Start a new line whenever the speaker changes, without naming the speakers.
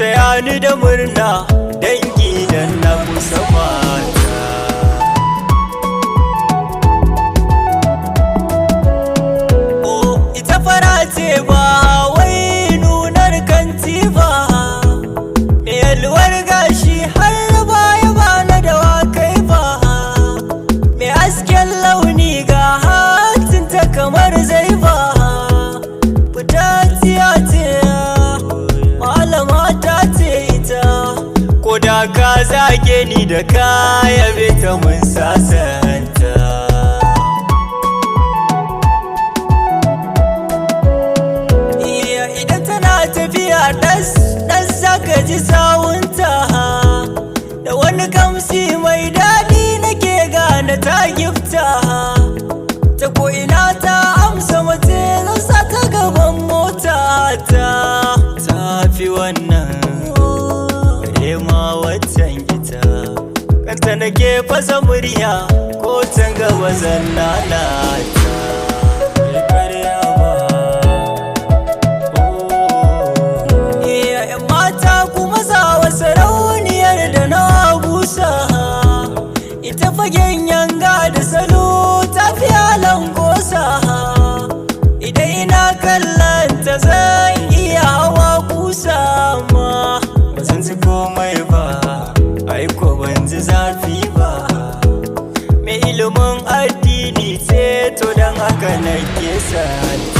taya ni da murna dangi dan na kusa mata. Oh, ita fara ce ba wai nunar kanti ba, me yalwar gashi har baya ba na da wakai ba, me hasken launi ga hatinta kamar zai ba, fitacciya ce malama ta ce ita, ko da ka zage ni da kaya bai ta mun sasanta. Idan tana tafiya ɗas zaka ji sawunta, da wani kamsi mai daɗi nake gane ta gifta, ta ko'ina ta amsa mace zan sa ta gaban mota ta fi wannan bare ma waccan ita, kanta nake fasa murya ko can gaba zan lalata. Sarauniyar da na busa, ita fagen yanga da salo ta fi langosa, idan ina kallanta zan iya hawa kusa ma ba zan ji komai ba, aiko ban ji zafi ba, mai ilimin addini ce to don haka nake sata.